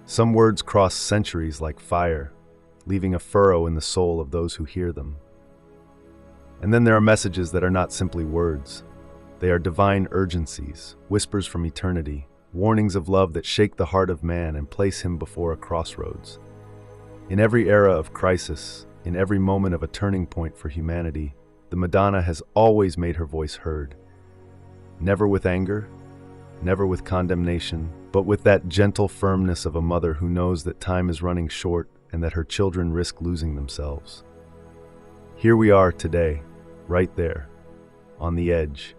Some words cross centuries like fire, leaving a furrow in the soul of those who hear them. And then there are messages that are not simply words. They are divine urgencies, whispers from eternity, warnings of love that shake the heart of man and place him before a crossroads. In every era of crisis, in every moment of a turning point for humanity, the Madonna has always made her voice heard. Never with anger, never with condemnation, but with that gentle firmness of a mother who knows that time is running short and that her children risk losing themselves. Here we are today, right there, on the edge,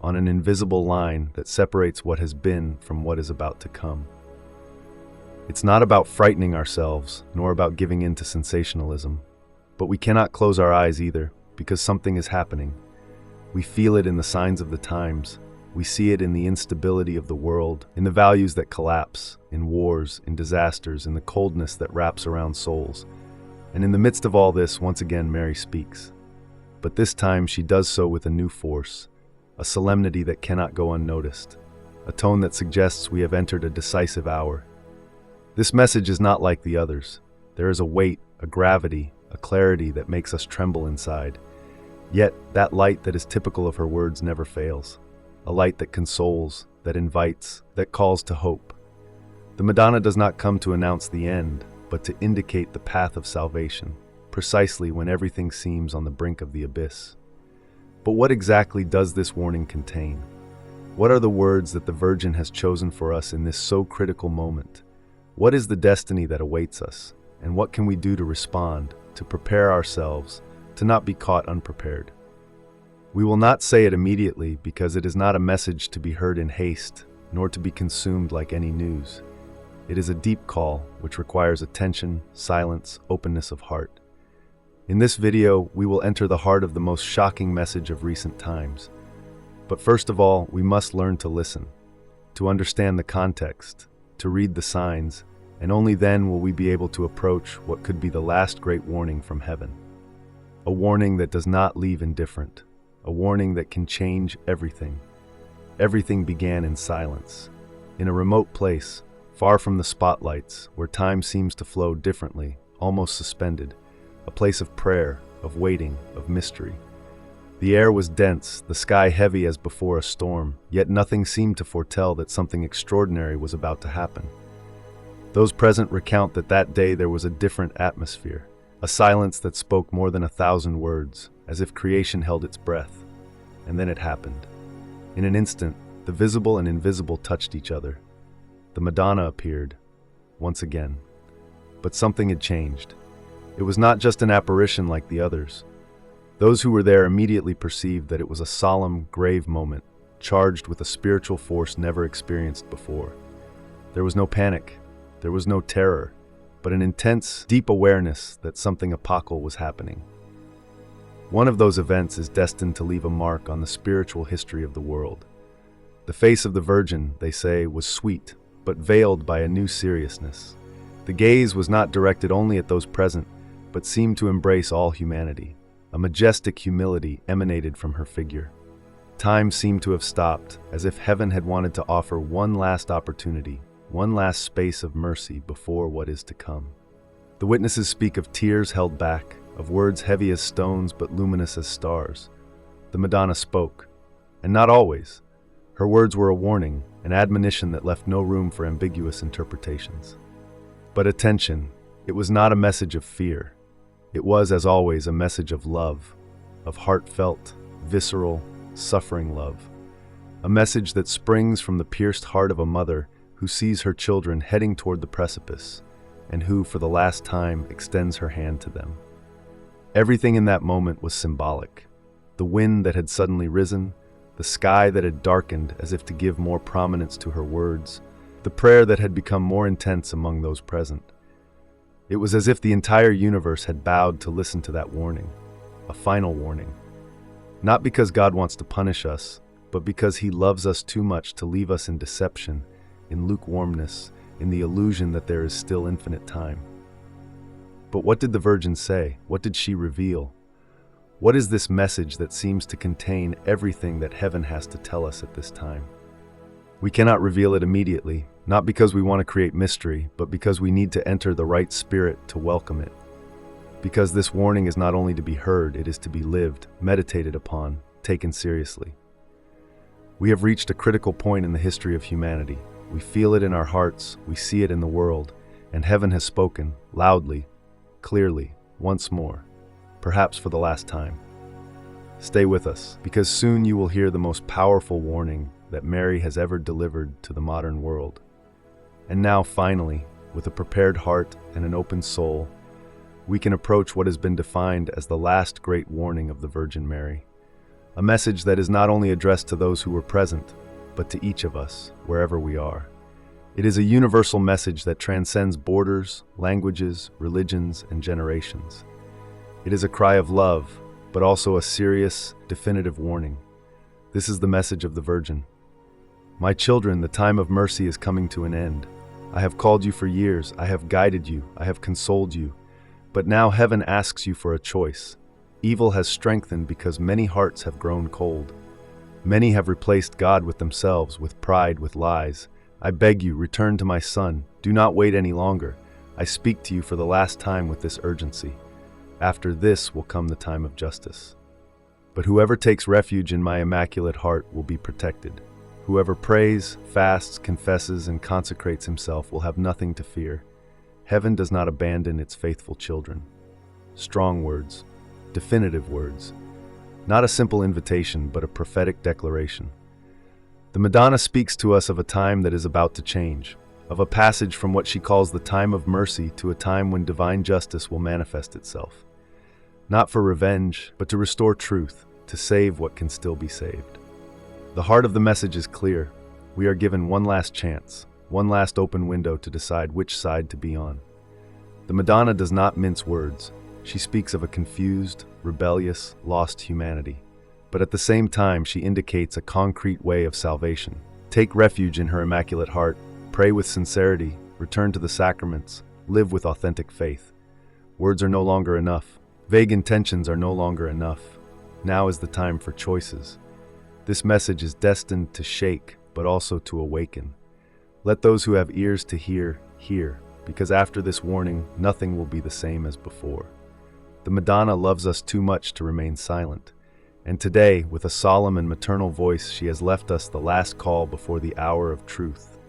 on an invisible line that separates what has been from what is about to come. It's not about frightening ourselves, nor about giving in to sensationalism, but we cannot close our eyes either, because something is happening. We feel it in the signs of the times. We see it in the instability of the world, in the values that collapse, in wars, in disasters, in the coldness that wraps around souls. And in the midst of all this, once again, Mary speaks. But this time she does so with a new force, a solemnity that cannot go unnoticed, a tone that suggests we have entered a decisive hour. This message is not like the others. There is a weight, a gravity, a clarity that makes us tremble inside. Yet that light that is typical of her words never fails. A light that consoles, that invites, that calls to hope. The Madonna does not come to announce the end, but to indicate the path of salvation, precisely when everything seems on the brink of the abyss. But what exactly does this warning contain? What are the words that the Virgin has chosen for us in this so critical moment? What is the destiny that awaits us? And what can we do to respond, to prepare ourselves, to not be caught unprepared? We will not say it immediately because it is not a message to be heard in haste, nor to be consumed like any news. It is a deep call which requires attention, silence, openness of heart. In this video, we will enter the heart of the most shocking message of recent times. But first of all, we must learn to listen, to understand the context, to read the signs, and only then will we be able to approach what could be the last great warning from heaven. A warning that does not leave indifferent. A warning that can change everything. Everything began in silence, in a remote place, far from the spotlights, where time seems to flow differently, almost suspended, a place of prayer, of waiting, of mystery. The air was dense, the sky heavy as before a storm, yet nothing seemed to foretell that something extraordinary was about to happen. Those present recount that that day there was a different atmosphere, a silence that spoke more than 1,000 words, as if creation held its breath. And then it happened. In an instant, the visible and invisible touched each other. The Madonna appeared, once again. But something had changed. It was not just an apparition like the others. Those who were there immediately perceived that it was a solemn, grave moment, charged with a spiritual force never experienced before. There was no panic, there was no terror, but an intense, deep awareness that something apocal was happening. One of those events is destined to leave a mark on the spiritual history of the world. The face of the Virgin, they say, was sweet, but veiled by a new seriousness. The gaze was not directed only at those present, but seemed to embrace all humanity. A majestic humility emanated from her figure. Time seemed to have stopped, as if heaven had wanted to offer one last opportunity, one last space of mercy before what is to come. The witnesses speak of tears held back, of words heavy as stones but luminous as stars. The Madonna spoke, and not always. Her words were a warning, an admonition that left no room for ambiguous interpretations. But attention, it was not a message of fear. It was, as always, a message of love, of heartfelt, visceral, suffering love. A message that springs from the pierced heart of a mother who sees her children heading toward the precipice, and who, for the last time, extends her hand to them. Everything in that moment was symbolic. The wind that had suddenly risen, the sky that had darkened as if to give more prominence to her words, the prayer that had become more intense among those present. It was as if the entire universe had bowed to listen to that warning, a final warning. Not because God wants to punish us, but because He loves us too much to leave us in deception, in lukewarmness, in the illusion that there is still infinite time. But what did the Virgin say? What did she reveal? What is this message that seems to contain everything that heaven has to tell us at this time? We cannot reveal it immediately, not because we want to create mystery, but because we need to enter the right spirit to welcome it. Because this warning is not only to be heard, it is to be lived, meditated upon, taken seriously. We have reached a critical point in the history of humanity. We feel it in our hearts, we see it in the world, and heaven has spoken, loudly, clearly, once more, perhaps for the last time. Stay with us, because soon you will hear the most powerful warning that Mary has ever delivered to the modern world. And now, finally, with a prepared heart and an open soul, we can approach what has been defined as the last great warning of the Virgin Mary. A message that is not only addressed to those who were present, but to each of us, wherever we are. It is a universal message that transcends borders, languages, religions, and generations. It is a cry of love, but also a serious, definitive warning. This is the message of the Virgin. My children, the time of mercy is coming to an end. I have called you for years, I have guided you, I have consoled you. But now heaven asks you for a choice. Evil has strengthened because many hearts have grown cold. Many have replaced God with themselves, with pride, with lies. I beg you, return to my Son. Do not wait any longer. I speak to you for the last time with this urgency. After this will come the time of justice. But whoever takes refuge in my immaculate heart will be protected. Whoever prays, fasts, confesses, and consecrates himself will have nothing to fear. Heaven does not abandon its faithful children. Strong words, definitive words. Not a simple invitation, but a prophetic declaration. The Madonna speaks to us of a time that is about to change, of a passage from what she calls the time of mercy to a time when divine justice will manifest itself. Not for revenge, but to restore truth, to save what can still be saved. The heart of the message is clear. We are given one last chance, one last open window to decide which side to be on. The Madonna does not mince words. She speaks of a confused, rebellious, lost humanity. But at the same time, she indicates a concrete way of salvation. Take refuge in her Immaculate Heart, pray with sincerity, return to the sacraments, live with authentic faith. Words are no longer enough. Vague intentions are no longer enough. Now is the time for choices. This message is destined to shake, but also to awaken. Let those who have ears to hear, hear, because after this warning, nothing will be the same as before. The Madonna loves us too much to remain silent. And today, with a solemn and maternal voice, she has left us the last call before the hour of truth.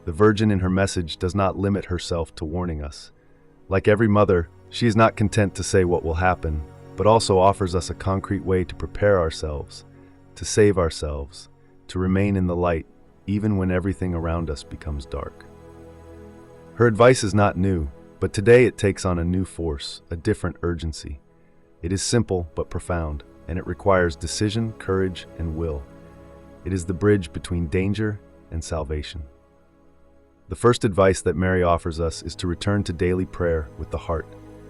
The Virgin in her message does not limit herself to warning us. Like every mother, she is not content to say what will happen, but also offers us a concrete way to prepare ourselves, to save ourselves, to remain in the light, even when everything around us becomes dark. Her advice is not new, but today it takes on a new force, a different urgency. It is simple but profound, and it requires decision, courage, and will. It is the bridge between danger and salvation. The first advice that Mary offers us is to return to daily prayer with the heart.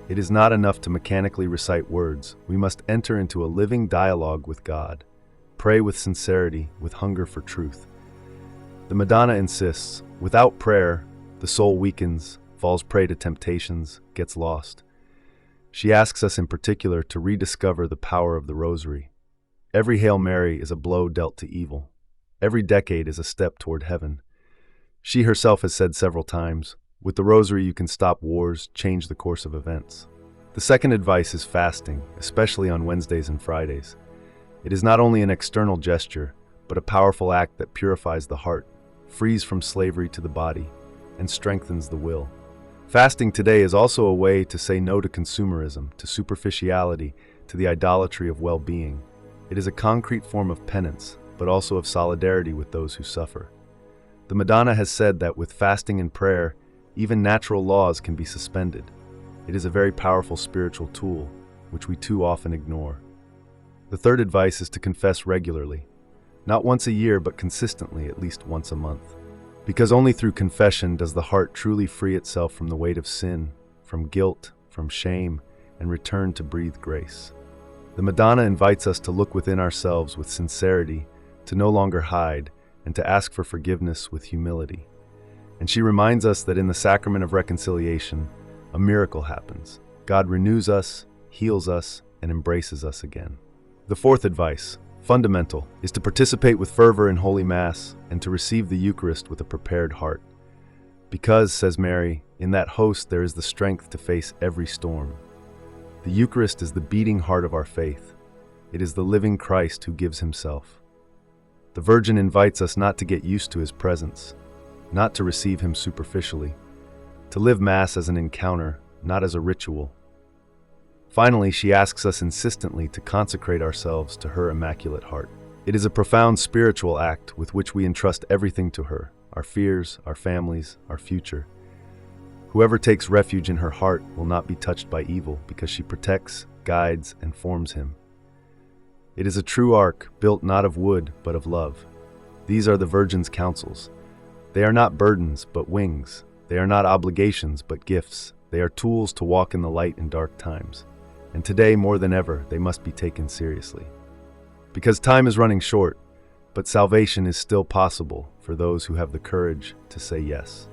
It is not enough to mechanically recite words. We must enter into a living dialogue with God. Pray with sincerity, with hunger for truth. The Madonna insists, without prayer, the soul weakens, falls prey to temptations, gets lost. She asks us in particular to rediscover the power of the Rosary. Every Hail Mary is a blow dealt to evil. Every decade is a step toward heaven. She herself has said several times, with the Rosary you can stop wars, change the course of events. The second advice is fasting, especially on Wednesdays and Fridays. It is not only an external gesture, but a powerful act that purifies the heart, frees from slavery to the body, and strengthens the will. Fasting today is also a way to say no to consumerism, to superficiality, to the idolatry of well-being. It is a concrete form of penance, but also of solidarity with those who suffer. The Madonna has said that with fasting and prayer, even natural laws can be suspended. It is a very powerful spiritual tool, which we too often ignore. The third advice is to confess regularly, not once a year, but consistently, at least once a month. Because only through confession does the heart truly free itself from the weight of sin, from guilt, from shame, and return to breathe grace. The Madonna invites us to look within ourselves with sincerity, to no longer hide, and to ask for forgiveness with humility. And she reminds us that in the sacrament of reconciliation, a miracle happens. God renews us, heals us, and embraces us again. The fourth advice, fundamental, is to participate with fervor in Holy Mass and to receive the Eucharist with a prepared heart. Because, says Mary, in that host there is the strength to face every storm. The Eucharist is the beating heart of our faith. It is the living Christ who gives himself. The Virgin invites us not to get used to his presence, not to receive him superficially, to live Mass as an encounter, not as a ritual. Finally, she asks us insistently to consecrate ourselves to her Immaculate Heart. It is a profound spiritual act with which we entrust everything to her, our fears, our families, our future. Whoever takes refuge in her heart will not be touched by evil because she protects, guides, and forms him. It is a true ark built not of wood but of love. These are the Virgin's counsels. They are not burdens but wings. They are not obligations but gifts. They are tools to walk in the light in dark times. And today, more than ever, they must be taken seriously. Because time is running short, but salvation is still possible for those who have the courage to say yes.